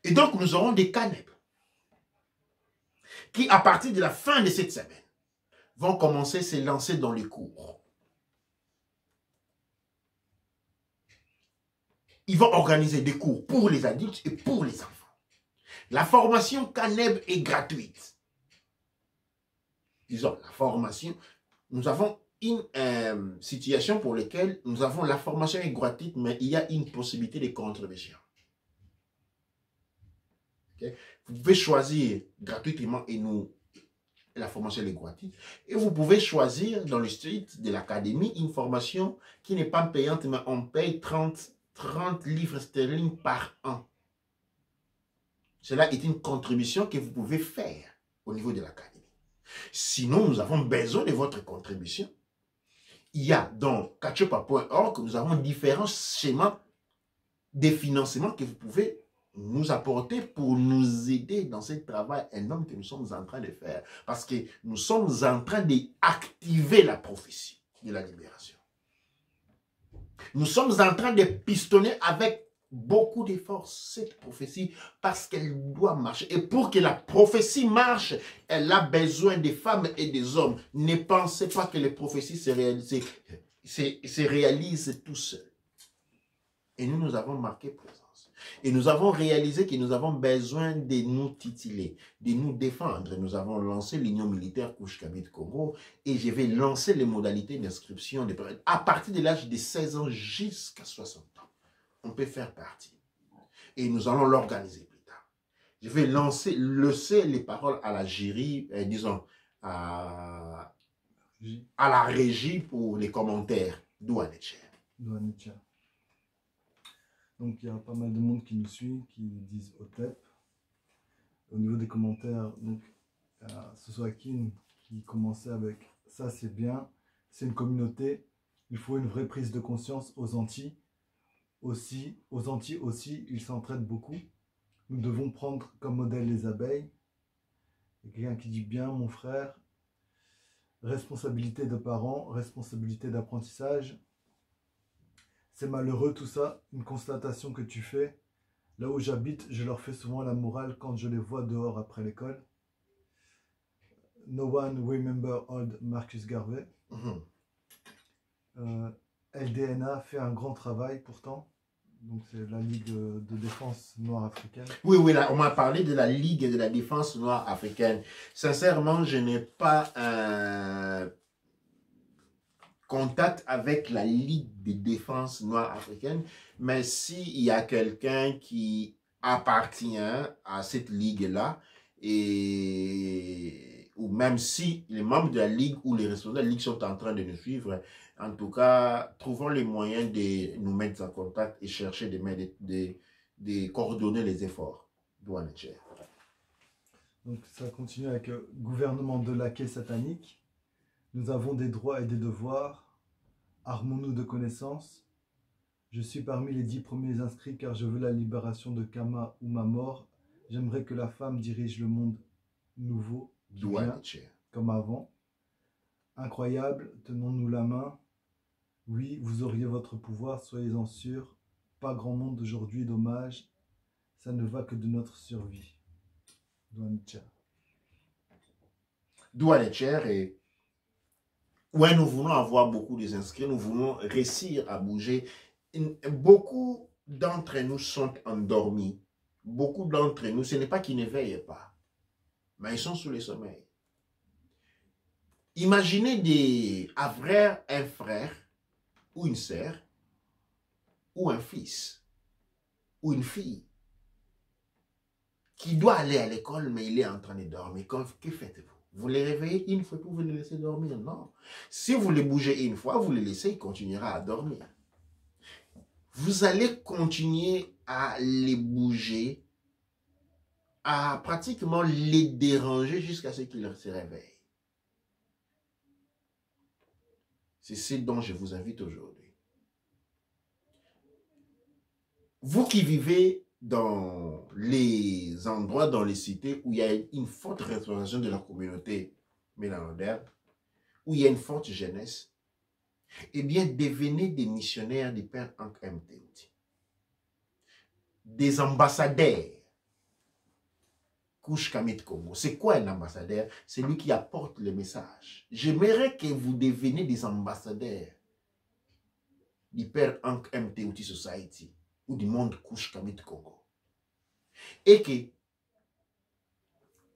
Et donc, nous aurons des CANEB qui, à partir de la fin de cette semaine, vont commencer à se lancer dans les cours. Ils vont organiser des cours pour les adultes et pour les enfants. La formation CANEB est gratuite. Disons, la formation, nous avons une situation pour laquelle nous avons la formation est gratuite, mais il y a une possibilité de contribution. Okay? Vous pouvez choisir gratuitement et la formation est gratuite. Et vous pouvez choisir dans le site de l'académie une formation qui n'est pas payante, mais on paye 30 livres sterling par an. Cela est une contribution que vous pouvez faire au niveau de l'académie. Sinon, nous avons besoin de votre contribution. Il y a dans kachopa.org, nous avons différents schémas de financement que vous pouvez nous apporter pour nous aider dans ce travail énorme que nous sommes en train de faire. Parce que nous sommes en train d'activer la prophétie de la libération. Nous sommes en train de pistonner avec beaucoup d'efforts cette prophétie parce qu'elle doit marcher. Et pour que la prophétie marche, elle a besoin des femmes et des hommes. Ne pensez pas que les prophéties se réalisent tout seuls. Et nous avons marqué présence. Et nous avons réalisé que nous avons besoin de nous titiller, de nous défendre. Nous avons lancé l'Union militaire Kouch-Kabit Congo et je vais lancer les modalités d'inscription à partir de l'âge de 16 ans jusqu'à 60 ans. On peut faire partie. Et nous allons l'organiser plus tard. Je vais laisser les paroles à la jury, disons, à la régie pour les commentaires. Douanecher. Donc il y a pas mal de monde qui nous suit, qui disent OTEP. Au niveau des commentaires, donc ce soit Kim qui commençait avec ça c'est bien, c'est une communauté, il faut une vraie prise de conscience aux Antilles. Aussi, aux Antilles aussi, ils s'entraident beaucoup. Nous devons prendre comme modèle les abeilles. Il y a quelqu'un qui dit bien, mon frère, responsabilité de parents, responsabilité d'apprentissage. C'est malheureux tout ça, une constatation que tu fais. Là où j'habite, je leur fais souvent la morale quand je les vois dehors après l'école. No one remember old Marcus Garvey. LDNA fait un grand travail pourtant. Donc c'est la Ligue de défense noire africaine. Oui, oui, là, on m'a parlé de la Ligue de la défense noire africaine. Sincèrement, je n'ai pas contact avec la Ligue de défense noire africaine, mais s'il y a quelqu'un qui appartient à cette ligue-là, ou même si les membres de la Ligue ou les responsables de la Ligue sont en train de nous suivre, en tout cas, trouvons les moyens de nous mettre en contact et chercher de coordonner les efforts. Douanecher. Donc ça continue avec le gouvernement de laquais satanique. Nous avons des droits et des devoirs. Armons-nous de connaissances. Je suis parmi les 10 premiers inscrits car je veux la libération de Kama ou ma mort. J'aimerais que la femme dirige le monde nouveau qui vient, comme avant. Incroyable, tenons-nous la main. Oui, vous auriez votre pouvoir, soyez-en sûrs. Pas grand monde aujourd'hui, dommage. Ça ne va que de notre survie. Douanecher et ouais, nous voulons avoir beaucoup d'inscrits, nous voulons réussir à bouger. Beaucoup d'entre nous sont endormis. Beaucoup d'entre nous, ce n'est pas qu'ils ne veillent pas, mais ils sont sous le sommeil. Imaginez avoir un frère ou une sœur ou un fils ou une fille qui doit aller à l'école, mais il est en train de dormir. Que faites-vous? Vous les réveillez une fois pour vous les laisser dormir? Non. Si vous les bougez une fois, vous les laissez, il continuera à dormir. Vous allez continuer à les bouger, à pratiquement les déranger jusqu'à ce qu'ils se réveillent. C'est ce dont je vous invite aujourd'hui. Vous qui vivez dans les endroits, dans les cités où il y a une forte représentation de la communauté mélandaire, où il y a une forte jeunesse, eh bien, devenez des missionnaires du Père Hank M. Tenti, des ambassadeurs Kouch Kamit Congo. C'est quoi un ambassadeur? C'est lui qui apporte le message. J'aimerais que vous deveniez des ambassadeurs du Père Ankh MTOT Society ou du monde Kouch Kamit Congo. Et que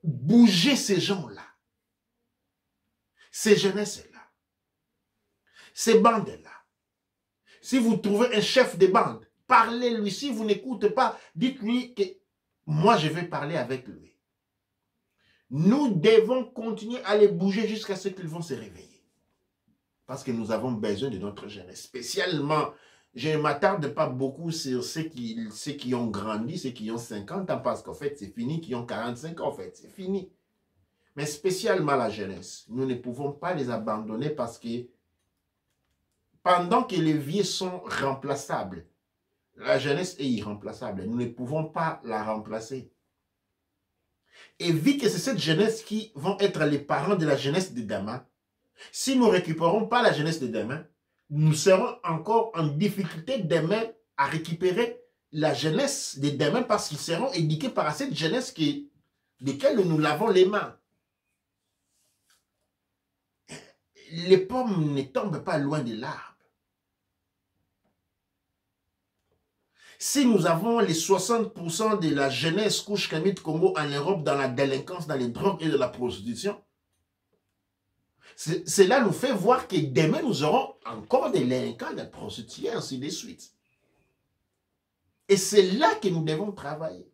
bougez ces gens-là, ces jeunesses-là, ces bandes-là. Si vous trouvez un chef de bande, parlez-lui. Si vous n'écoutez pas, dites-lui que moi je vais parler avec lui. Nous devons continuer à les bouger jusqu'à ce qu'ils vont se réveiller. Parce que nous avons besoin de notre jeunesse. Spécialement, je ne m'attarde pas beaucoup sur ceux qui ont grandi, ceux qui ont 50 ans, parce qu'en fait, c'est fini, qui ont 45 ans, en fait, c'est fini. Mais spécialement la jeunesse, nous ne pouvons pas les abandonner parce que pendant que les vieux sont remplaçables, la jeunesse est irremplaçable. Nous ne pouvons pas la remplacer. Et vu que c'est cette jeunesse qui vont être les parents de la jeunesse de demain, si nous ne récupérons pas la jeunesse de demain, nous serons encore en difficulté demain à récupérer la jeunesse de demain parce qu'ils seront éduqués par cette jeunesse desquelles nous lavons les mains. Les pommes ne tombent pas loin de l'arbre. Si nous avons les 60% de la jeunesse Kouch Kamit Congo en Europe dans la délinquance, dans les drogues et de la prostitution, cela nous fait voir que demain nous aurons encore des délinquants, des prostituées, ainsi de suite. Et c'est là que nous devons travailler.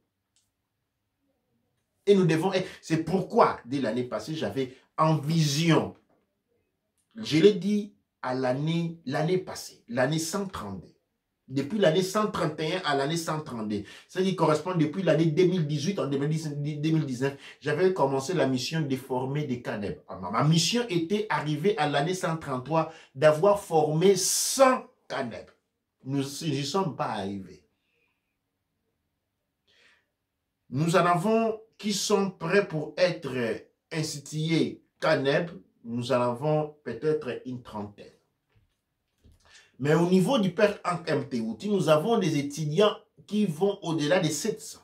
Et nous devons... C'est pourquoi, dès l'année passée, j'avais en vision, je l'ai dit à l'année passée, l'année 132. Depuis l'année 131 à l'année 132. Ça qui correspond depuis l'année 2018 en 2019. J'avais commencé la mission de former des CANEB. Ma mission était arrivée à l'année 133 d'avoir formé 100 CANEB. Nous n'y sommes pas arrivés. Nous en avons qui sont prêts pour être institués CANEB. Nous en avons peut-être une trentaine. Mais au niveau du Père Ankh MTOT, nous avons des étudiants qui vont au-delà des 700,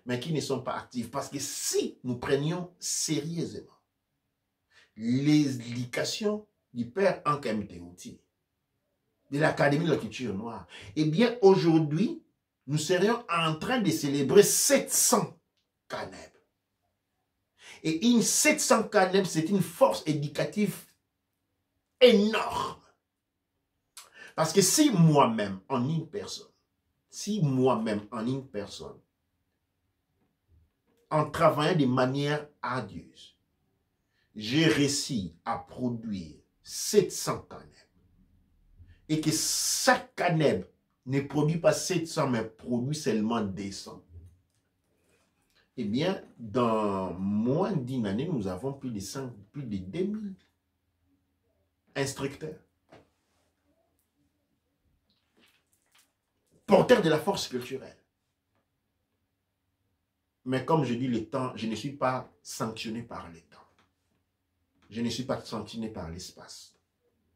mais qui ne sont pas actifs. Parce que si nous prenions sérieusement l'éducation du Père Ankh MTOT, de l'Académie de la culture noire, eh bien aujourd'hui, nous serions en train de célébrer 700 CANEB. Et une 700 CANEB, c'est une force éducative énorme. Parce que si moi-même, en une personne, en travaillant de manière ardieuse, j'ai réussi à produire 700 CANEB, et que chaque CANEB ne produit pas 700, mais produit seulement 200, eh bien, dans moins d'une année, nous avons plus de 2000 instructeurs. Porteur de la force culturelle. Mais comme je dis, le temps, je ne suis pas sanctionné par le temps. Je ne suis pas sanctionné par l'espace.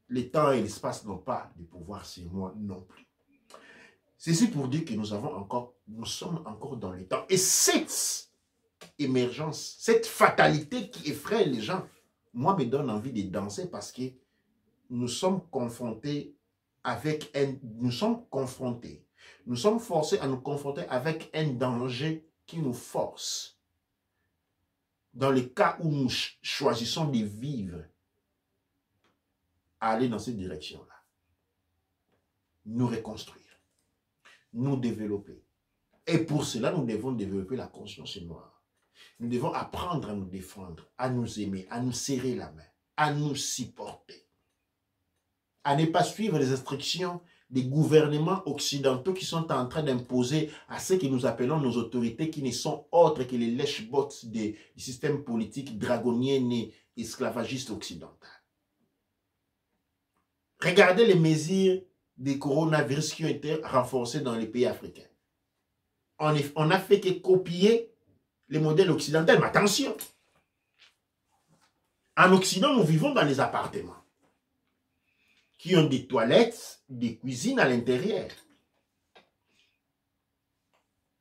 Le temps et l'espace n'ont pas de pouvoir sur moi non plus. Ceci pour dire que nous sommes encore dans le temps. Et cette émergence, cette fatalité qui effraie les gens, moi, me donne envie de danser parce que nous sommes confrontés nous sommes forcés à nous confronter avec un danger qui nous force, dans le cas où nous choisissons de vivre, à aller dans cette direction-là. Nous reconstruire, nous développer. Et pour cela, nous devons développer la conscience noire. Nous devons apprendre à nous défendre, à nous aimer, à nous serrer la main, à nous supporter, à ne pas suivre les instructions des gouvernements occidentaux qui sont en train d'imposer à ce que nous appelons nos autorités, qui ne sont autres que les lèche-bottes du système politique dragonien et esclavagiste occidental. Regardez les mesures des coronavirus qui ont été renforcées dans les pays africains. On n'a fait que copier les modèles occidentaux. Mais attention, en Occident, nous vivons dans les appartements qui ont des toilettes, des cuisines à l'intérieur.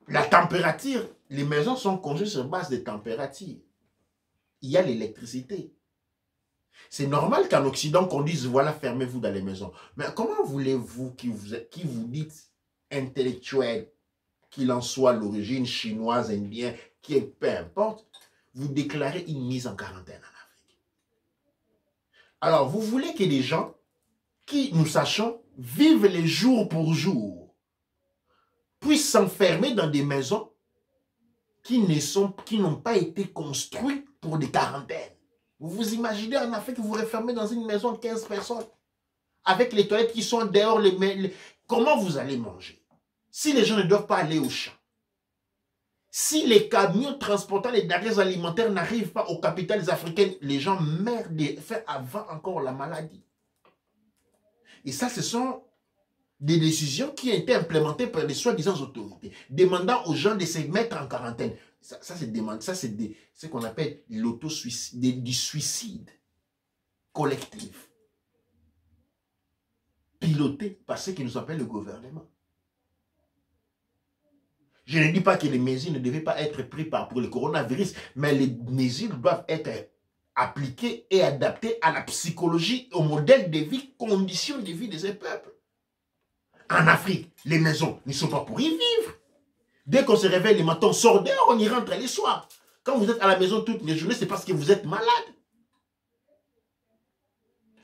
La température, les maisons sont construites sur base de température. Il y a l'électricité. C'est normal qu'en Occident, qu'on dise, voilà, fermez-vous dans les maisons. Mais comment voulez-vous qui vous dites intellectuel, qu'il en soit l'origine chinoise, indienne, peu importe, vous déclarez une mise en quarantaine en Afrique? Alors, vous voulez que les gens qui, nous sachons, vivent les jours pour jour, puissent s'enfermer dans des maisons qui n'ont pas été construites pour des quarantaines. Vous vous imaginez en Afrique, vous refermez dans une maison de 15 personnes, avec les toilettes qui sont dehors, comment vous allez manger? Si les gens ne doivent pas aller au champ, si les camions transportant les denrées alimentaires n'arrivent pas aux capitales africaines, les gens meurent de faim avant encore la maladie. Et ça, ce sont des décisions qui ont été implémentées par les soi-disant autorités, demandant aux gens de se mettre en quarantaine. Ça c'est ce qu'on appelle l'auto-suicide, du suicide collectif, piloté par ce qui nous appelle le gouvernement. Je ne dis pas que les mesures ne devaient pas être prises pour le coronavirus, mais les mesures doivent être appliquées et adaptées à la psychologie, au modèle de vie, conditions de vie de ces peuples. En Afrique, les maisons ne sont pas pour y vivre. Dès qu'on se réveille le matin, on sort dehors, on y rentre les soirs. Quand vous êtes à la maison toutes les journées, c'est parce que vous êtes malade.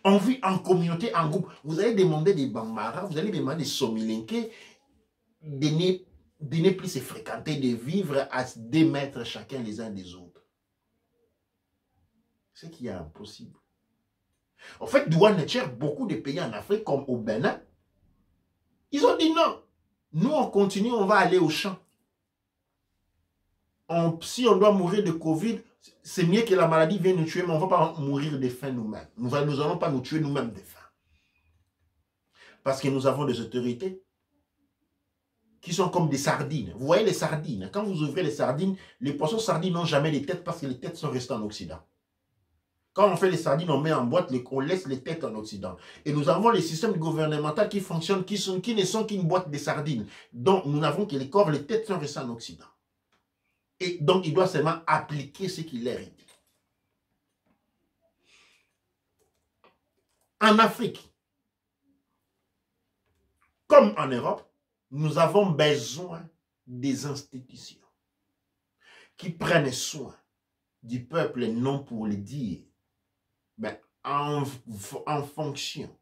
On vit en communauté, en groupe. Vous allez demander des Bambara, vous allez demander des Somilinké, de ne plus se fréquenter, de vivre à 2 mètres chacun les uns des autres. C'est qui est impossible. En fait, douane nature, beaucoup de pays en Afrique, comme au Bénin, ils ont dit non. Nous, on continue, on va aller au champ. Si on doit mourir de Covid, c'est mieux que la maladie vienne nous tuer, mais on ne va pas mourir de faim nous-mêmes. Nous n'allons pas nous tuer nous-mêmes de faim. Parce que nous avons des autorités qui sont comme des sardines. Vous voyez les sardines, quand vous ouvrez les sardines, les poissons sardines n'ont jamais les têtes parce que les têtes sont restées en Occident. Quand on fait les sardines, on met en boîte, on laisse les têtes en Occident. Et nous avons les systèmes gouvernementaux qui fonctionnent, qui ne sont qu'une boîte de sardines. Donc, nous n'avons que les corps, les têtes sont restées en Occident. Et donc, il doit seulement appliquer ce qu'il est dit. En Afrique, comme en Europe, nous avons besoin des institutions qui prennent soin du peuple, non pour le dire, mais en fonction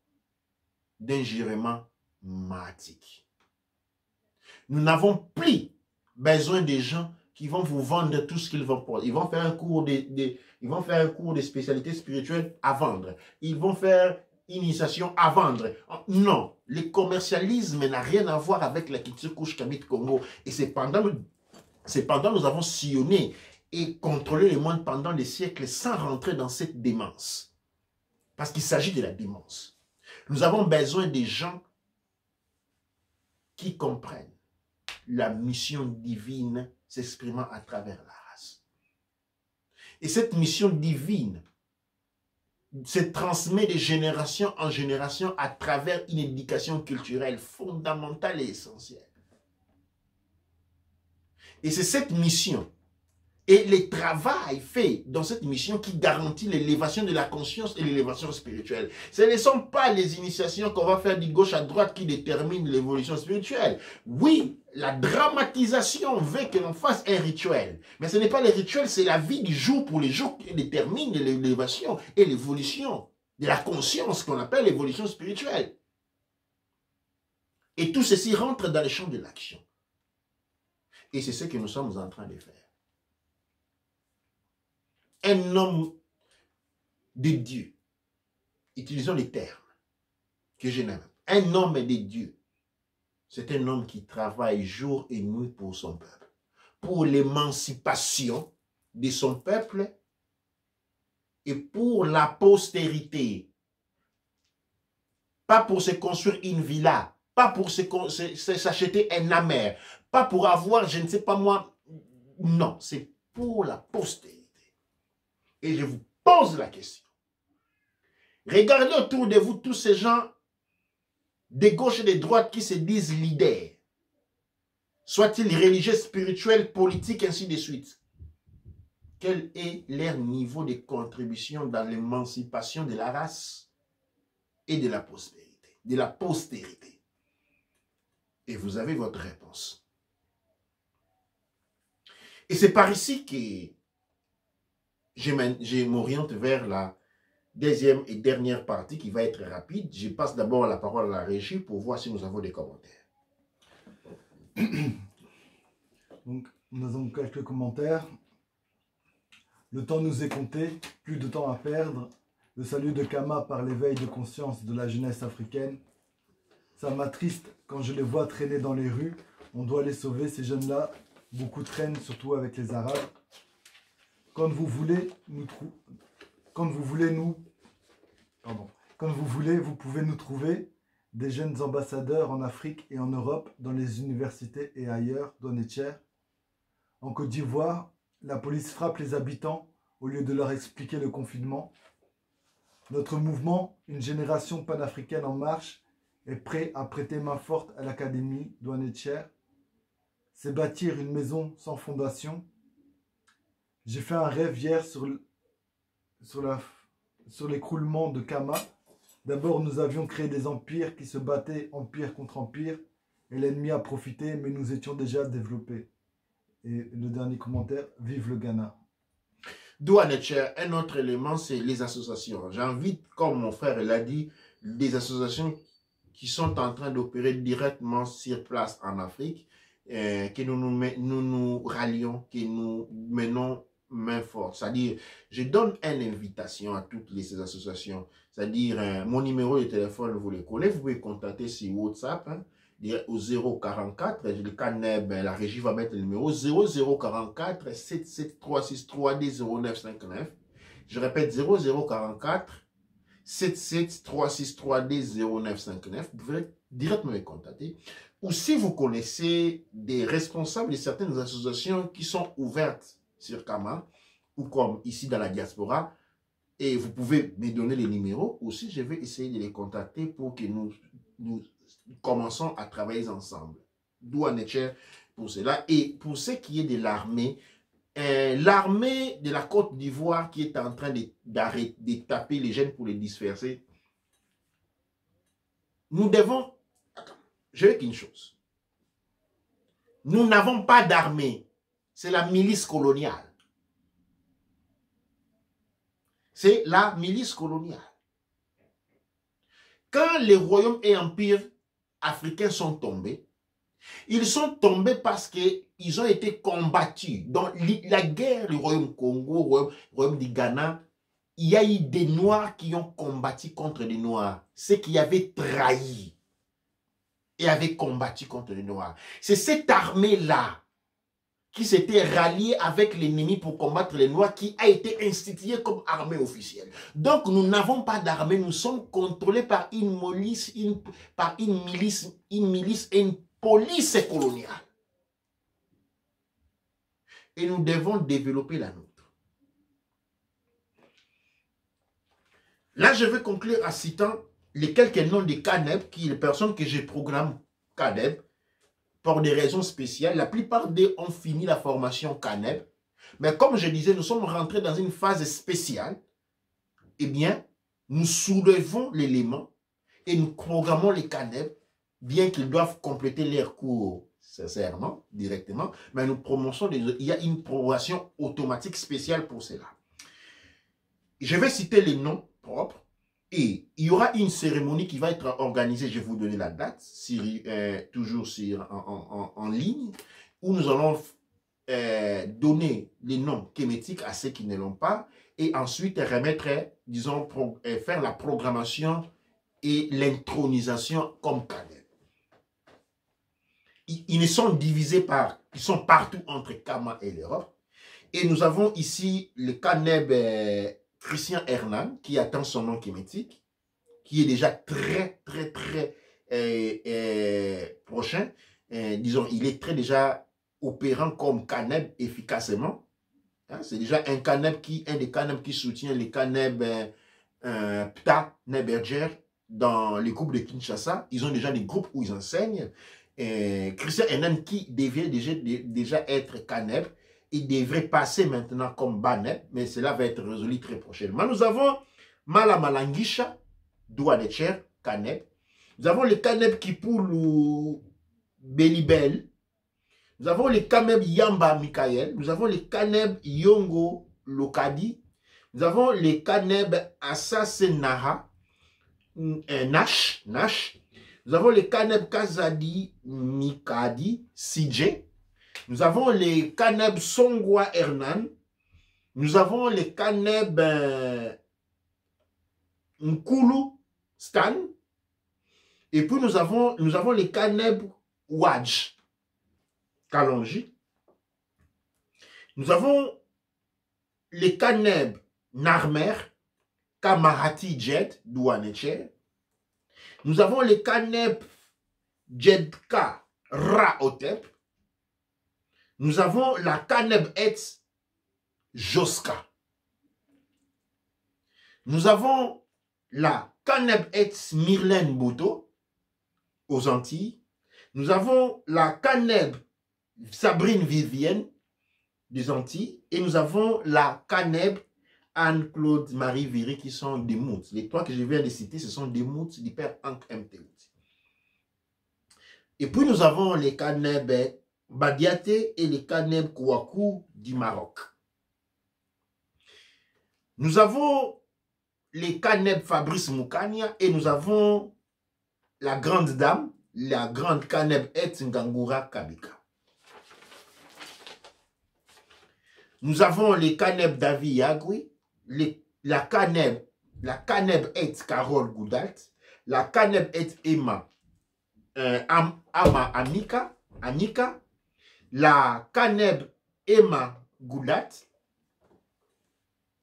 d'un gouvernement matique. Nous n'avons plus besoin des gens qui vont vous vendre tout ce qu'ils vont pour. Ils vont faire un cours de spécialité spirituelle à vendre. Ils vont faire initiation à vendre. Non, le commercialisme n'a rien à voir avec la culture Kouch Kamit Congo. Et c'est pendant nous avons sillonné et contrôlé le monde pendant des siècles sans rentrer dans cette démence. Parce qu'il s'agit de la démence. Nous avons besoin des gens qui comprennent la mission divine s'exprimant à travers la race. Et cette mission divine se transmet de génération en génération à travers une éducation culturelle fondamentale et essentielle. Et c'est cette mission et le travail fait dans cette mission qui garantit l'élévation de la conscience et l'élévation spirituelle. Ce ne sont pas les initiations qu'on va faire de gauche à droite qui déterminent l'évolution spirituelle. Oui, la dramatisation veut que l'on fasse un rituel. Mais ce n'est pas le rituel, c'est la vie du jour pour les jours qui détermine l'élévation et l'évolution de la conscience qu'on appelle l'évolution spirituelle. Et tout ceci rentre dans le champ de l'action. Et c'est ce que nous sommes en train de faire. Un homme de Dieu, utilisons les termes que je n'aime. Un homme de Dieu, c'est un homme qui travaille jour et nuit pour son peuple, pour l'émancipation de son peuple et pour la postérité. Pas pour se construire une villa, pas pour s'acheter un amer, pas pour avoir, je ne sais pas moi, non, c'est pour la postérité. Et je vous pose la question. Regardez autour de vous tous ces gens de gauche et de droite qui se disent leaders. Soit-ils religieux, spirituels, politiques, ainsi de suite. Quel est leur niveau de contribution dans l'émancipation de la race et de la prospérité, de la postérité? Et vous avez votre réponse. Et c'est par ici que je m'oriente vers la deuxième et dernière partie qui va être rapide. Je passe d'abord la parole à la régie pour voir si nous avons des commentaires. Donc, nous avons quelques commentaires. Le temps nous est compté, plus de temps à perdre. Le salut de Kama par l'éveil de conscience de la jeunesse africaine. Ça m'attriste quand je les vois traîner dans les rues. On doit les sauver, ces jeunes-là. Beaucoup traînent, surtout avec les Arabes. Quand vous voulez, vous pouvez nous trouver des jeunes ambassadeurs en Afrique et en Europe, dans les universités et ailleurs, Douane-et-Tchère. En Côte d'Ivoire, la police frappe les habitants au lieu de leur expliquer le confinement. Notre mouvement, une génération panafricaine en marche, est prêt à prêter main forte à l'Académie Douane-et-Tchère. C'est bâtir une maison sans fondation. J'ai fait un rêve hier sur l'écroulement de Kama. D'abord, nous avions créé des empires qui se battaient empire contre empire, et l'ennemi a profité, mais nous étions déjà développés. Et le dernier commentaire, vive le Ghana. Douane-et-Tchère, un autre élément, c'est les associations. J'invite, comme mon frère l'a dit, des associations qui sont en train d'opérer directement sur place en Afrique, que nous rallions, que nous menons main forte. C'est-à-dire, je donne une invitation à toutes ces associations. C'est-à-dire, mon numéro de téléphone, vous le connaissez, vous pouvez contacter sur WhatsApp, hein, au 044, le CANEB, la régie va mettre le numéro 0044 77363 0959. Je répète, 0044 77363 0959. Vous pouvez directement me contacter. Ou si vous connaissez des responsables de certaines associations qui sont ouvertes sur Kama, ou comme ici dans la diaspora, et vous pouvez me donner les numéros, aussi je vais essayer de les contacter pour que nous commençons à travailler ensemble. Douane-et-Tchère pour cela. Et pour ce qui est de l'armée, l'armée de la Côte d'Ivoire qui est en train de taper les jeunes pour les disperser, nous devons... Attends, je veux qu'une chose. Nous n'avons pas d'armée. C'est la milice coloniale. C'est la milice coloniale. Quand les royaumes et empires africains sont tombés, ils sont tombés parce qu'ils ont été combattus. Dans la guerre du royaume Congo, royaume du Ghana, il y a eu des Noirs qui ont combattu contre les Noirs. Ceux qui avaient trahi et avaient combattu contre les Noirs. C'est cette armée-là qui s'était ralliée avec l'ennemi pour combattre les Noirs qui a été instituée comme armée officielle. Donc nous n'avons pas d'armée, nous sommes contrôlés par une milice, et une police coloniale. Et nous devons développer la nôtre. Là, je vais conclure en citant les quelques noms de CANEB, qui sont les personnes que je programme CANEB, pour des raisons spéciales. La plupart d'eux ont fini la formation CANEB. Mais comme je disais, nous sommes rentrés dans une phase spéciale. Eh bien, nous soulevons l'élément et nous programmons les CANEB, bien qu'ils doivent compléter leur cours sincèrement, directement. Mais nous promotions, il y a une programmation automatique spéciale pour cela. Je vais citer les noms propres. Et il y aura une cérémonie qui va être organisée, je vais vous donner la date, toujours en ligne, où nous allons donner les noms kémétiques à ceux qui ne l'ont pas, et ensuite remettre, disons, faire la programmation et l'intronisation comme CANEB. Ils sont divisés ils sont partout entre Kama et l'Europe. Et nous avons ici le CANEB Christian Hernan, qui attend son nom kémétique, qui est déjà très prochain. Disons, il est déjà opérant comme CANEB efficacement. Hein, c'est déjà un des CANEB qui soutient les CANEB PTA Neberger dans les groupes de Kinshasa. Ils ont déjà des groupes où ils enseignent. Christian Henan qui devait déjà être CANEB, il devrait passer maintenant comme BANEB, mais cela va être résolu très prochainement. Nous avons Mala Malangisha, Douanecher, CANEB. Nous avons le CANEB Kipoulou Belibel. Nous avons le CANEB Yamba Mikael. Nous avons le CANEB Yongo Lokadi. Nous avons le CANEB Assassinara Nash. Nous avons le CANEB Kazadi Mikadi CJ. Nous avons les CANEB Songwa Hernan. Nous avons les CANEB Nkulu Stan. Et puis nous avons les CANEB Wadj Kalonji. Nous avons les CANEB Narmer Kamarati Jed Douanecher. Nous avons les CANEB Jedka Raotep. Nous avons la CANEB Etz Joska. Nous avons la CANEB Etz Myrlène Boto aux Antilles. Nous avons la CANEB Sabrine Vivienne des Antilles. Et nous avons la CANEB Anne-Claude Marie Viry qui sont des moutes. Les trois que je viens de citer, ce sont des moutes du père Hank MT. Et puis nous avons les CANEB Badiate et les CANEB Kouakou du Maroc. Nous avons les CANEB Fabrice Moukania et nous avons la grande dame, la grande CANEB Ngangura Kabika. Nous avons les CANEB Davi Yagui, la CANEB Carole Goudalt, la CANEB Emma Ama Anika, la CANEB Emma Goudat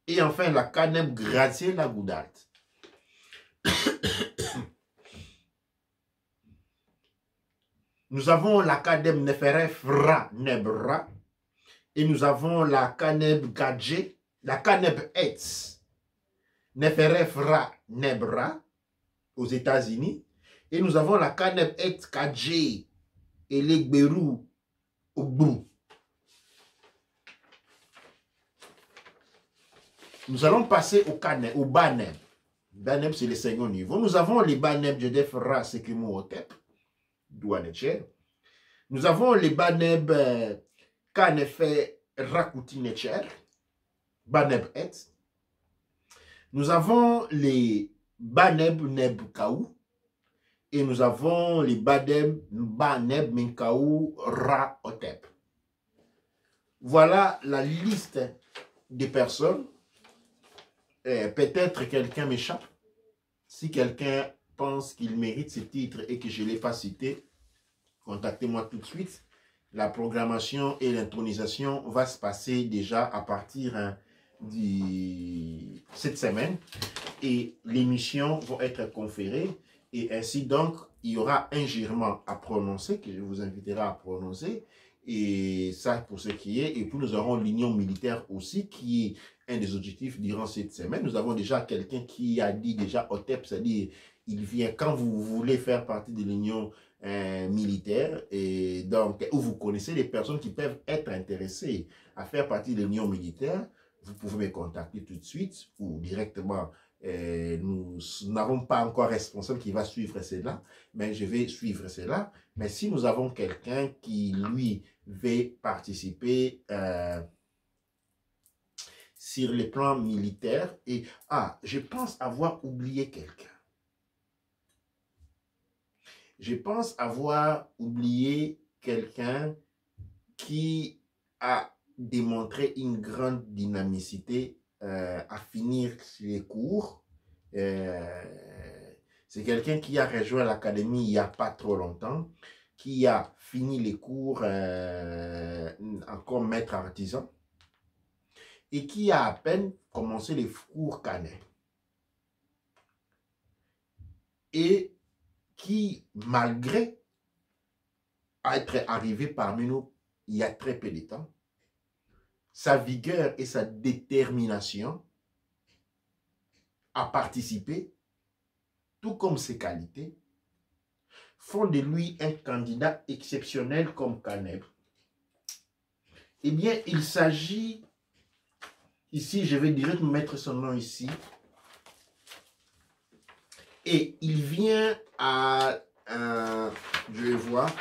et enfin la CANEB Graciela Goudat. Nous avons la CANEB Neferef Ra Nebra et nous avons la CANEB Gadje, la CANEB Etz Neferef Ra Nebra aux États-Unis et nous avons la CANEB Etz Kadje et l'Egberu Ogbu. Nous allons passer au CANEB, au BANEB. BANEB, c'est le second niveau. Nous avons les BANEB Jedef Ra Sekimo Otep, Douaneche. Nous avons les BANEB Kanefe Rakouti Necher, BANEB Etz. Nous avons les BANEB Neb Kaou. Et nous avons les BANEB Minkaou Ra Otep. Voilà la liste des personnes. Peut-être quelqu'un m'échappe. Si quelqu'un pense qu'il mérite ce titre et que je ne l'ai pas cité, contactez-moi tout de suite. La programmation et l'intronisation va se passer déjà à partir de cette semaine. Et l'émission va être conférée. Et ainsi donc, il y aura un jurement à prononcer, que je vous inviterai à prononcer. Et ça, pour ce qui est. Et puis, nous aurons l'union militaire aussi, qui est un des objectifs durant cette semaine. Nous avons déjà quelqu'un qui a dit déjà OTEP, c'est-à-dire, il vient quand vous voulez faire partie de l'union militaire. Et donc, où vous connaissez les personnes qui peuvent être intéressées à faire partie de l'union militaire, vous pouvez me contacter tout de suite ou directement. Nous n'avons pas encore responsable qui va suivre cela, mais je vais suivre cela. Mais si nous avons quelqu'un qui, lui, veut participer sur le plan militaire, et je pense avoir oublié quelqu'un. Je pense avoir oublié quelqu'un qui a démontré une grande dynamicité à finir les cours. C'est quelqu'un qui a rejoint l'académie il n'y a pas trop longtemps, qui a fini les cours comme maître artisan et qui a à peine commencé les cours canets. Et qui, malgré être arrivé parmi nous il y a très peu de temps, sa vigueur et sa détermination à participer, tout comme ses qualités, font de lui un candidat exceptionnel comme Kaneb? Eh bien, il s'agit, ici, je vais directement mettre son nom ici, et il vient à, je vais voir,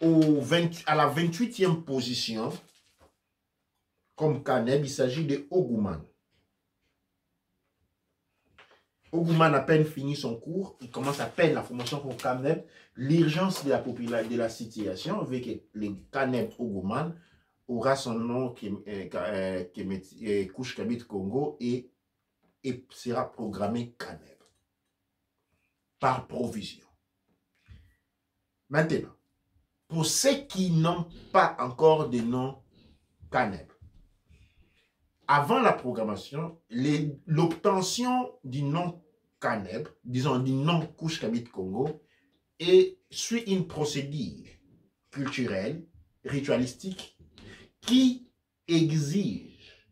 à la 28e position, comme Kaneb, il s'agit de Ogouman. Ogouman a peine fini son cours, il commence à peine la formation pour Kaneb. L'urgence de la situation veut que le Kaneb Ogouman aura son nom Couche Kabit Congo et sera programmé Kaneb par provision. Maintenant, pour ceux qui n'ont pas encore de nom Kaneb, avant la programmation, l'obtention du nom Kaneb, disons du nom Couche Kabit Congo, suit une procédure culturelle, ritualistique, qui exige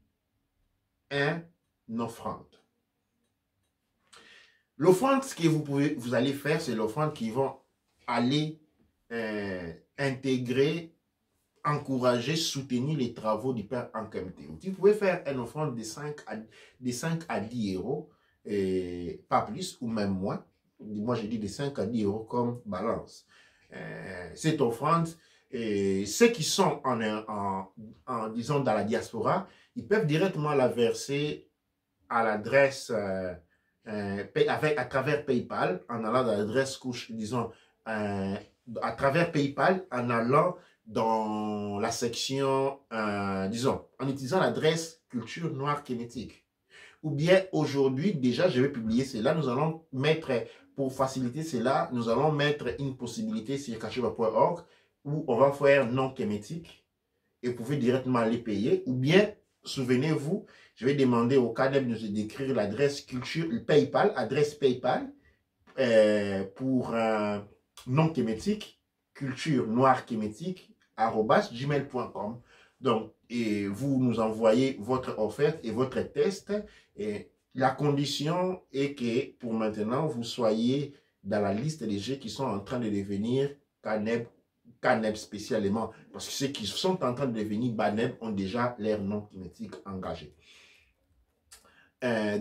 une offrande. L'offrande que vous allez faire, c'est l'offrande qui vont aller intégrer, encourager, soutenir les travaux du Père Ankemté. Vous pouvez faire une offrande de 5 à 10 euros, pas plus ou même moins. Moi, je dis de 5 à 10 euros comme balance. Cette offrande, ceux qui sont disons, dans la diaspora, ils peuvent directement la verser à l'adresse à travers PayPal, en allant dans l'adresse couche, disons, à travers PayPal, en allant dans la section, disons, en utilisant l'adresse culture noire kémétique. Ou bien aujourd'hui, déjà, je vais publier cela, nous allons mettre, pour faciliter cela, nous allons mettre une possibilité sur kashiba.org où on va faire non kémétique et vous pouvez directement aller payer. Ou bien, souvenez-vous, je vais demander au Kaneb d'écrire l'adresse culture PayPal, adresse PayPal pour non kémétique, culture noire kémétique, @gmail.com. Donc, et vous nous envoyez votre offerte et votre test. Et la condition est que pour maintenant, vous soyez dans la liste des gens qui sont en train de devenir Kaneb spécialement. Parce que ceux qui sont en train de devenir Baneb ont déjà leur nom kinétique engagé.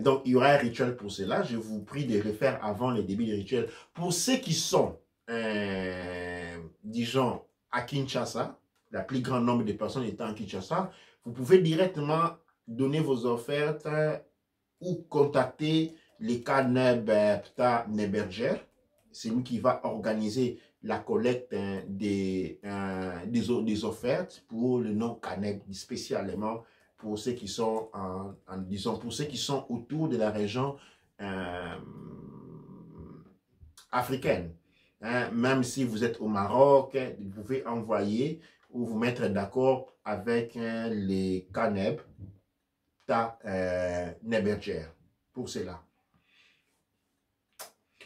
Donc, il y aura un rituel pour cela. Je vous prie de le faire avant le début du rituel. Pour ceux qui sont, disons, à Kinshasa, le plus grand nombre de personnes étant à Kinshasa, vous pouvez directement donner vos offertes ou contacter les Kaneb Pta Neberger. C'est lui qui va organiser la collecte des offertes pour le nom Kaneb, spécialement pour ceux qui sont, disons, pour ceux qui sont autour de la région africaine. Même si vous êtes au Maroc, vous pouvez envoyer ou vous mettre d'accord avec les Kaneb Pta Neberger pour cela.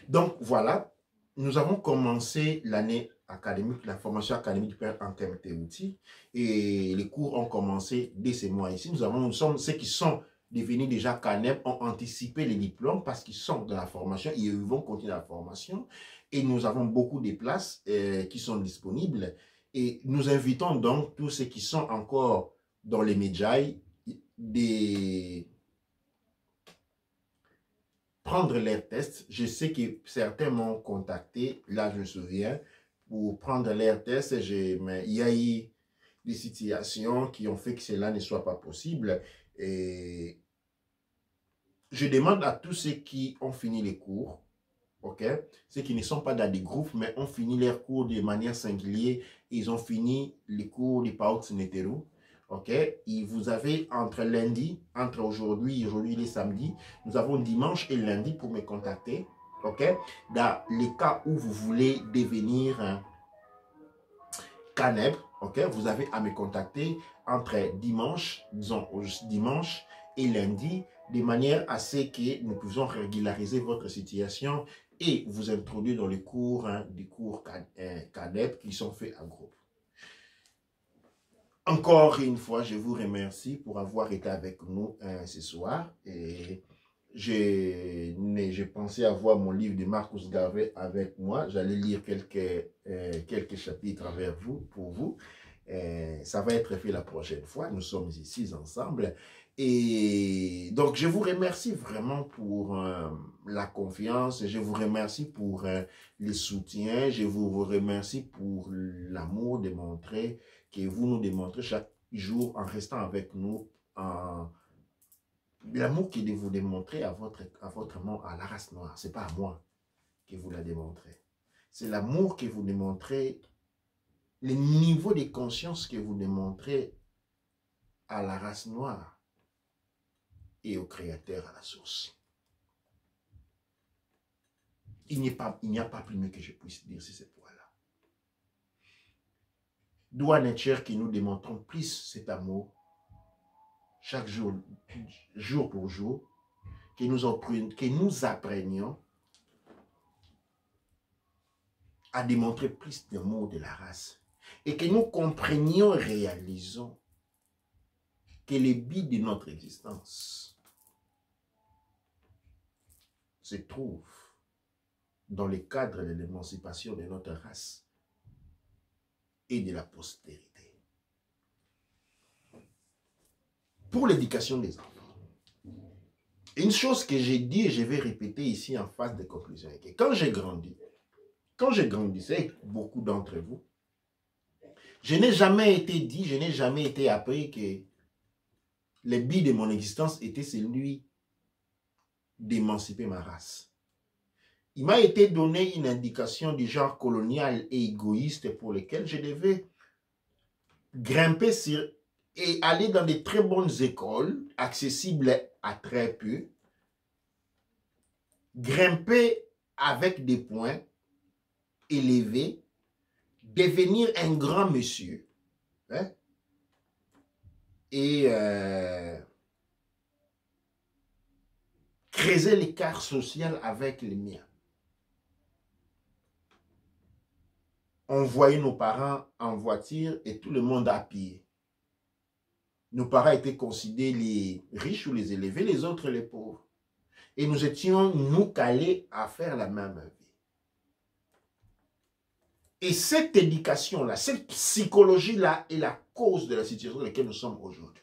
Donc voilà, nous avons commencé l'année académique, la formation académique du Père Ankemté Outi, et les cours ont commencé dès ces mois ici. Nous sommes ceux qui sont devenus déjà Kaneb, ont anticipé les diplômes parce qu'ils sont dans la formation et ils vont continuer la formation. Et nous avons beaucoup de places qui sont disponibles. Et nous invitons donc tous ceux qui sont encore dans les médias prendre leurs tests. Je sais que certains m'ont contacté, là je me souviens, pour prendre leurs tests, mais il y a eu des situations qui ont fait que cela ne soit pas possible. Et je demande à tous ceux qui ont fini les cours, ok, ceux qui ne sont pas dans des groupes, mais ont fini leurs cours de manière singulière, ils ont fini les cours du Paout Neteru. Ok, et vous avez entre aujourd'hui les samedis, nous avons dimanche et lundi pour me contacter. Ok, dans les cas où vous voulez devenir Kaneb, ok, vous avez à me contacter entre dimanche, disons dimanche et lundi, de manière à ce que nous puissions régulariser votre situation et vous introduire dans les cours, des cours Kaneb qui sont faits en groupe. Encore une fois, je vous remercie pour avoir été avec nous ce soir et j'ai pensé avoir mon livre de Marcus Garvey avec moi. J'allais lire quelques chapitres pour vous. Ça va être fait la prochaine fois. Nous sommes ici ensemble. Et donc, je vous remercie vraiment pour la confiance. Je vous remercie pour le soutien. Je vous remercie pour l'amour démontré que vous nous démontrez chaque jour en restant avec nous, l'amour que vous démontrez à la race noire. Ce n'est pas à moi que vous la démontrez. C'est l'amour que vous démontrez, le niveau de conscience que vous démontrez à la race noire et au Créateur, à la source. Il n'y a pas plus mieux que je puisse dire sur ce point-là. Doit nature que nous démontrons plus cet amour chaque jour, jour pour jour, que nous apprenions à démontrer plus d'amour de la race et que nous comprenions et réalisons que le but de notre existence se trouve dans le cadre de l'émancipation de notre race et de la postérité. Pour l'éducation des enfants, une chose que j'ai dit et je vais répéter ici en phase de conclusion, est que quand j'ai grandissais avec beaucoup d'entre vous, je n'ai jamais été appris que le but de mon existence était celui d'émanciper ma race. Il m'a été donné une indication du genre colonial et égoïste pour lequel je devais grimper sur et aller dans de très bonnes écoles, accessibles à très peu, grimper avec des points élevés, devenir un grand monsieur, hein, et creuser l'écart social avec les miens. On voyait nos parents en voiture et tout le monde à pied. Nos parents étaient considérés les riches ou les élevés, les autres les pauvres. Et nous étions, nous, calés à faire la même vie. Et cette éducation-là, cette psychologie-là est la cause de la situation dans laquelle nous sommes aujourd'hui.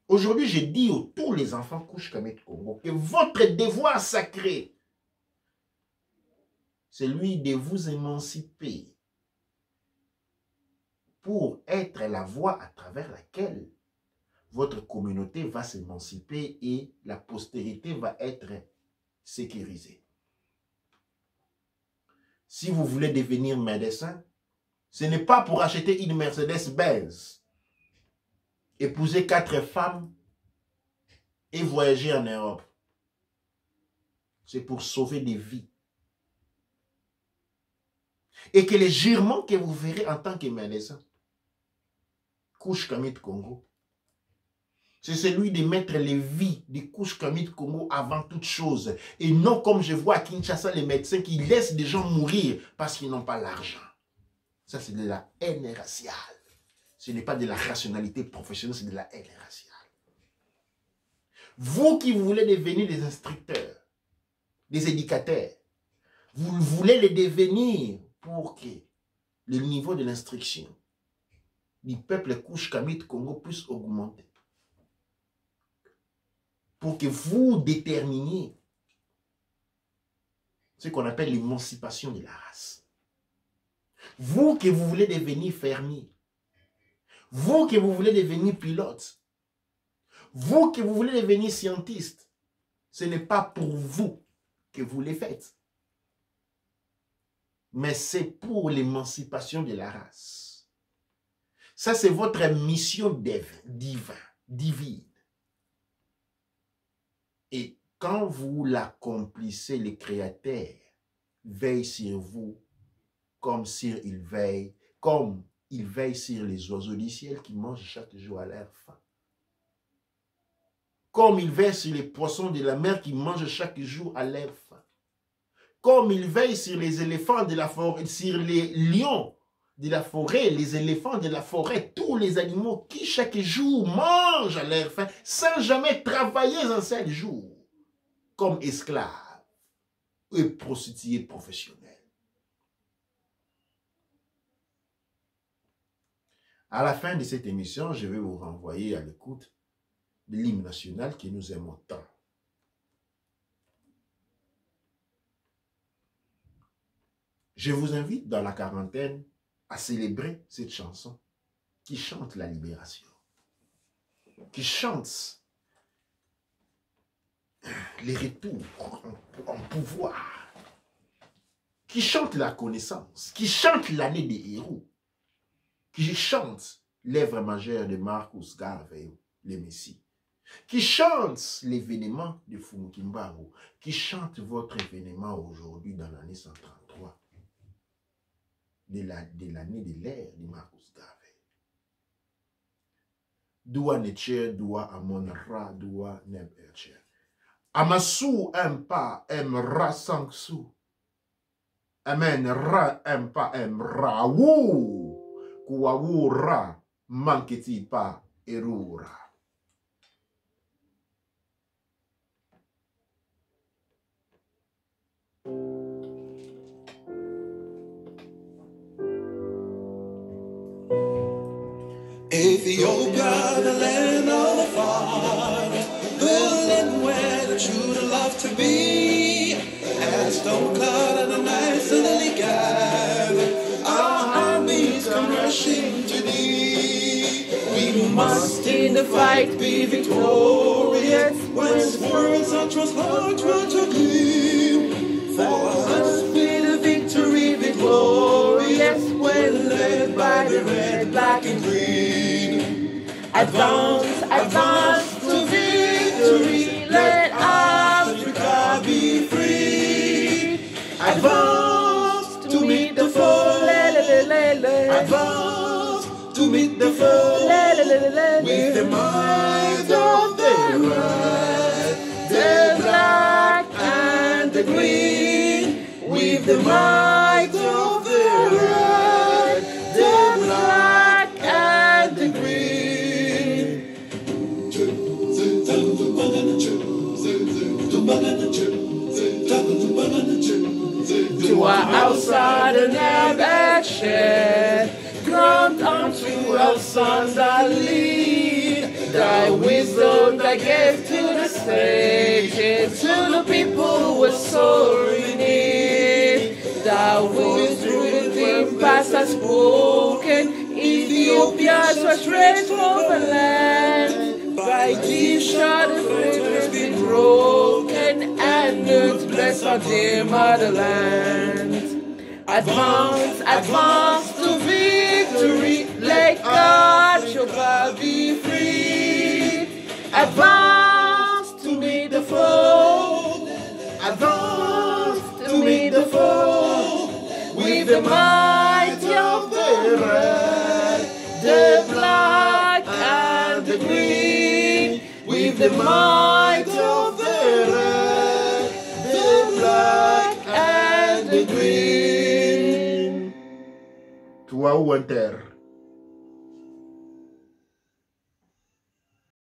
Aujourd'hui, je dis à tous les enfants Couche Kamet Congo que votre devoir sacré, c'est celui de vous émanciper pour être la voie à travers laquelle votre communauté va s'émanciper et la postérité va être sécurisée. Si vous voulez devenir médecin, ce n'est pas pour acheter une Mercedes-Benz, épouser 4 femmes et voyager en Europe. C'est pour sauver des vies. Et que les jugements que vous verrez en tant que médecin, Couche Kamet Congo, c'est celui de mettre les vies des Couche Kamet Congo avant toute chose. Et non comme je vois à Kinshasa les médecins qui laissent des gens mourir parce qu'ils n'ont pas l'argent. Ça, c'est de la haine raciale. Ce n'est pas de la rationalité professionnelle, c'est de la haine raciale. Vous qui voulez devenir des instructeurs, des éducateurs, vous voulez les devenir pour que le niveau de l'instruction du peuple Couche Kamet Congo puisse augmenter. Pour que vous déterminiez ce qu'on appelle l'émancipation de la race. Vous que vous voulez devenir fermier, vous que vous voulez devenir pilote, vous que vous voulez devenir scientiste, ce n'est pas pour vous que vous les faites, mais c'est pour l'émancipation de la race. Ça, c'est votre mission divine. Et quand vous l'accomplissez, le Créateur veille sur vous comme il veille sur les oiseaux du ciel qui mangent chaque jour à leur faim. Comme il veille sur les poissons de la mer qui mangent chaque jour à leur faim. Comme il veille sur les éléphants de la forêt, sur les lions de la forêt, les éléphants de la forêt, tous les animaux qui chaque jour mangent à leur faim sans jamais travailler un seul jour comme esclaves et prostituées professionnels. À la fin de cette émission, je vais vous renvoyer à l'écoute de l'hymne national que nous aimons tant. Je vous invite dans la quarantaine à célébrer cette chanson qui chante la libération, qui chante les retours en pouvoir, qui chante la connaissance, qui chante l'année des héros, qui chante l'œuvre majeure de Marcus Garvey, le Messie, qui chante l'événement de Fumukimbaro, qui chante votre événement aujourd'hui dans l'année 133. De l'année de l'ère de Marcus Garvey. Doua Neche, doua Amonra, doua Neb Erche. Amasu empa emra sangsu. Amen ra empa emra wu. Kuwawu ra manketi pa erura. Ethiopia, the land of the fathers, the land where the children love to be. As stone cloud and the night suddenly gather, our armies come rushing to thee. We must in the fight be victorious, when words are transformed to gleam. For us be the victory be glorious, when led by the red, black and green. Advance, advance to victory, let Africa be free. Advance to meet the foe, advance to meet the foe, with the might of the red, the black and the green, with the might of the red, the black and the green. To our outside and action, grant unto our sons thy lead, thy wisdom thy gave to the sages, to the people who were sorely in need. Thou wilt through the dim past hast spoken, Ethiopia's was stretched over land. By thee shall the fragrance be broken, and earth bless our dear motherland. Advance, advance to victory, let God your power be free. Advance to meet the foe, advance to meet the foe, with the might of the red, the black and the green, with the might of the red, the black and the green. Toi ou un terre.